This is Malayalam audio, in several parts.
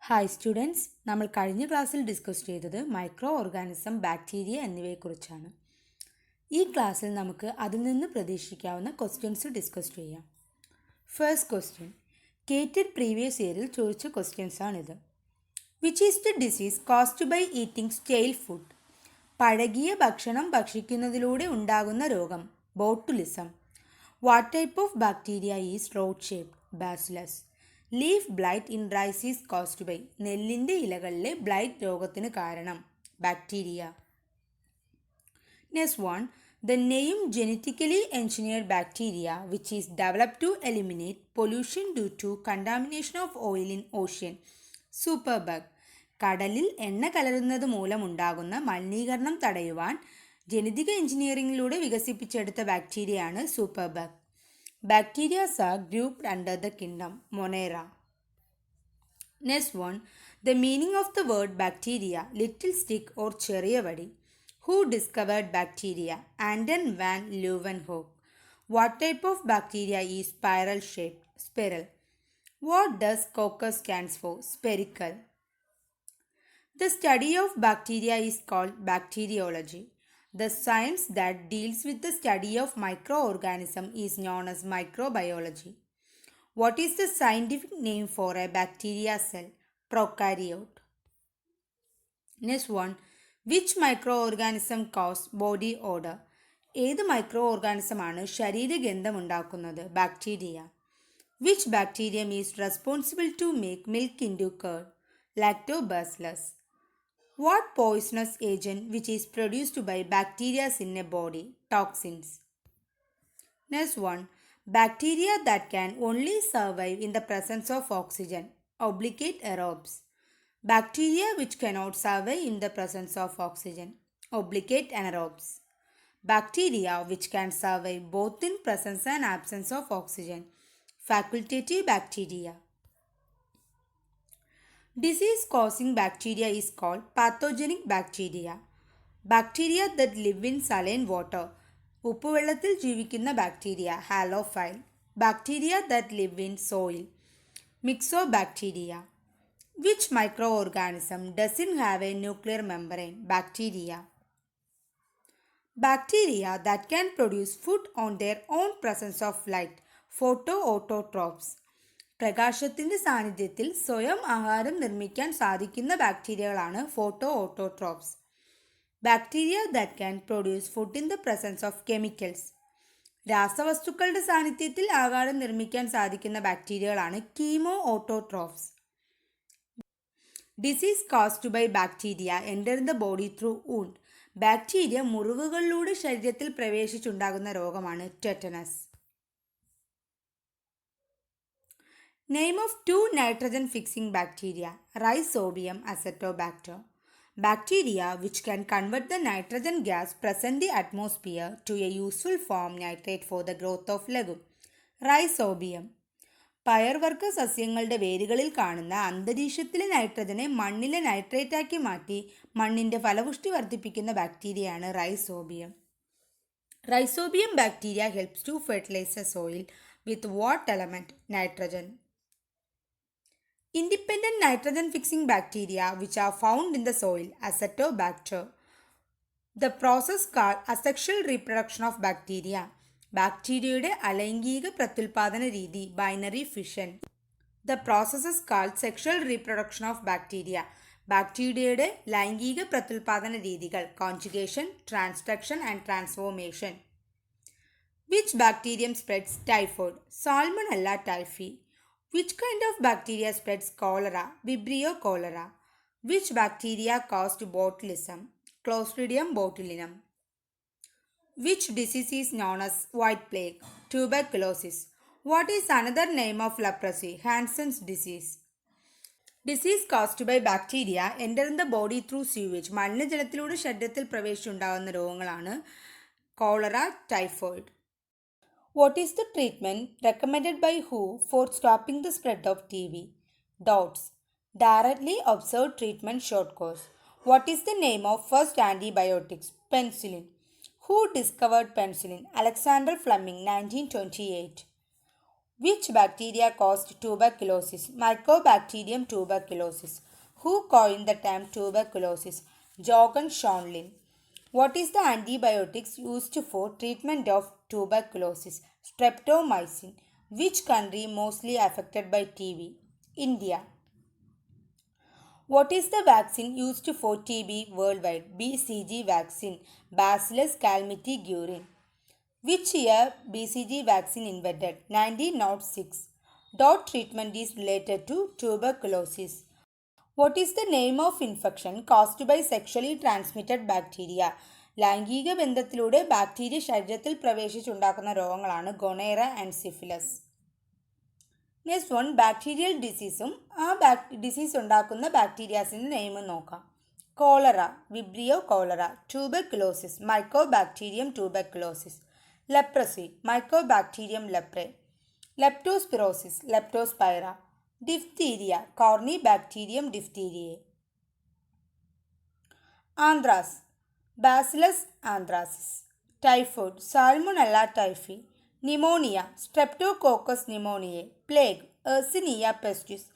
ഹായ് സ്റ്റുഡൻസ്, നമ്മൾ കഴിഞ്ഞ ക്ലാസ്സിൽ ഡിസ്കസ് ചെയ്തത് മൈക്രോ ഓർഗാനിസം, ബാക്ടീരിയ എന്നിവയെക്കുറിച്ചാണ്. ഈ ക്ലാസ്സിൽ നമുക്ക് അതിൽ നിന്ന് പ്രതീക്ഷിക്കാവുന്ന ക്വസ്റ്റ്യൻസ് ഡിസ്കസ് ചെയ്യാം. ഫസ്റ്റ് ക്വസ്റ്റ്യൻ, കേറ്റഡ് പ്രീവിയസ് ഇയറിൽ ചോദിച്ച ക്വസ്റ്റ്യൻസ് ആണിത്. Which is the disease caused by eating stale food? പഴകിയ ഭക്ഷണം ഭക്ഷിക്കുന്നതിലൂടെ ഉണ്ടാകുന്ന രോഗം botulism. What type of bacteria is rod shaped? Bacillus. Leaf blight in rice is caused by. നെല്ലിൻ്റെ ഇലകളിലെ ബ്ലൈറ്റ് രോഗത്തിന് കാരണം bacteria. Next one, the name genetically engineered bacteria which is developed to eliminate pollution due to contamination of oil in ocean. Superbug. കടലിൽ എണ്ണ കലരുന്നത് മൂലമുണ്ടാകുന്ന മലിനീകരണം തടയുവാൻ ജനിതക എഞ്ചിനീയറിംഗിലൂടെ വികസിപ്പിച്ചെടുത്ത ബാക്ടീരിയയാണ് superbug. Bacterias are grouped under the kingdom Monera. Next one, the meaning of the word bacteria, little stick or ചെറിയ വടി. Who discovered bacteria? Anton van Leeuwenhoek. What type of bacteria is spiral shaped? Spiral. What does coccus stands for? Spherical. The study of bacteria is called bacteriology. The science that deals with the study of microorganism is known as microbiology. What is the scientific name for a bacteria cell? Prokaryote. Next one, which microorganism cause body odor? ഏത് മൈക്രോ ഓർഗാനിസമാണ് ശരീരഗന്ധമുണ്ടാക്കുന്നത്? Bacteria. Which bacterium is responsible to make milk into curd? Lactobacillus. What poisonous agent which is produced by bacterias in a body? Toxins. Next one, bacteria that can only survive in the presence of oxygen. Obligate aerobes. Bacteria which cannot survive in the presence of oxygen. Obligate anaerobes. Bacteria which can survive both in presence and absence of oxygen. Facultative bacteria. Disease causing bacteria is called pathogenic bacteria. Bacteria that live in saline water. ഉപ്പുവെള്ളത്തിൽ ജീവിക്കുന്ന bacteria halophile. Bacteria that live in soil. Myxobacteria. Which microorganism doesn't have a nuclear membrane? Bacteria. Bacteria that can produce food on their own presence of light. Photoautotrophs. പ്രകാശത്തിൻ്റെ സാന്നിധ്യത്തിൽ സ്വയം ആഹാരം നിർമ്മിക്കാൻ സാധിക്കുന്ന ബാക്ടീരിയകളാണ് photoautotrophs. Bacteria that can produce food in the presence of chemicals. രാസവസ്തുക്കളുടെ സാന്നിധ്യത്തിൽ ആഹാരം നിർമ്മിക്കാൻ സാധിക്കുന്ന ബാക്ടീരിയകളാണ് chemoautotrophs. Disease caused by bacteria enter the body through wound. Bacteria മുറിവുകളിലൂടെ ശരീരത്തിൽ പ്രവേശിച്ചുണ്ടാകുന്ന രോഗമാണ് tetanus. Name of two nitrogen fixing bacteria. Rhizobium, Azotobacter. Bacteria which can convert the nitrogen gas present the atmosphere to a useful form nitrate for the growth of legume. Rhizobium. പയർവർഗ സസ്യങ്ങളുടെ വേരുകളിൽ കാണുന്ന അന്തരീക്ഷത്തിലെ നൈട്രജനെ മണ്ണിലെ നൈട്രേറ്റാക്കി മാറ്റി മണ്ണിൻ്റെ ഫലപുഷ്ടി വർദ്ധിപ്പിക്കുന്ന ബാക്ടീരിയയാണ് Rhizobium. Rhizobium bacteria helps to fertilise a soil with what element? Nitrogen. Independent nitrogen fixing bacteria which are found in the soil Azotobacter. The process called asexual reproduction of bacteria. ബാക്ടീരിയയുടെ അലൈംഗിക പ്രത്യുൽപാദന രീതി binary fission. The processes called sexual reproduction of bacteria. ബാക്ടീരിയയുടെ ലൈംഗിക പ്രത്യുൽപാദന രീതികൾ conjugation, transduction and transformation. Which bacterium spreads typhoid? Salmonella typhi. Which kind of bacteria spreads cholera? Vibrio cholera. Which bacteria caused botulism? Clostridium botulinum. Which disease is known as white plague? Tuberculosis. What is another name of leprosy? Hansen's disease. Disease caused by bacteria enter in the body through sewage. മലിനജലത്തിലൂടെ ശരീരത്തിൽ പ്രവേശിച്ചുണ്ടാകുന്ന രോഗങ്ങളാണ് cholera, typhoid. What is the treatment recommended by WHO for stopping the spread of TB? DOTS. Directly observed treatment short course. What is the name of first antibiotics? Penicillin. Who discovered penicillin? Alexander Fleming, 1928. Which bacteria caused tuberculosis? Mycobacterium tuberculosis. Who coined the term tuberculosis? Jorgen Schonlin. What is the antibiotics used for treatment of tuberculosis? Streptomycin. Which country mostly affected by TB? India. What is the vaccine used for TB worldwide? BCG vaccine. Bacillus calmette-guerin. Which year BCG vaccine invented? 1906. Dot treatment is related to tuberculosis. What is the name of infection caused by sexually transmitted bacteria? ലൈംഗിക ബന്ധത്തിലൂടെ ബാക്ടീരിയ ശരീരത്തിൽ പ്രവേശിച്ചുണ്ടാക്കുന്ന രോഗങ്ങളാണ് gonorrhoea and syphilis. Next one bacterial ഡിസീസും ഡിസീസ് ഉണ്ടാക്കുന്ന ബാക്ടീരിയാസിൻ്റെ നെയിമും നോക്കാം. Cholera, Vibrio cholerae. Tuberculosis, Mycobacterium tuberculosis. Leprosy, Mycobacterium leprae. Leptospirosis, Leptospira. Diphtheria, Corynebacterium diphtheriae. Anthrax, Bacillus anthracis. Typhoid, Salmonella typhi. Pneumonia, Streptococcus pneumoniae. Plague, Yersinia pestis.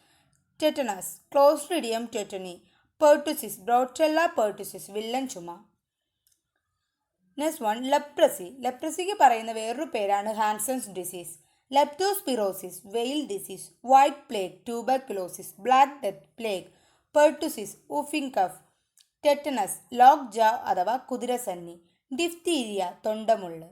Tetanus, Clostridium tetani. Pertussis, Bordetella pertussis, വില്ലൻ ചുമ. Next one leprosy. ലെപ്രസിക്ക് പറയുന്ന വേറൊരു പേരാണ് Hansen's disease. Leptospirosis, Weil disease. White plague, tuberculosis. Black Death, plague. Pertussis, ഊഫിംഗ് cough. Tetanus, lock ജാ അഥവാ കുതിരസന്നി. ഡിഫ്തീരിയ, തൊണ്ടമുള്ള്.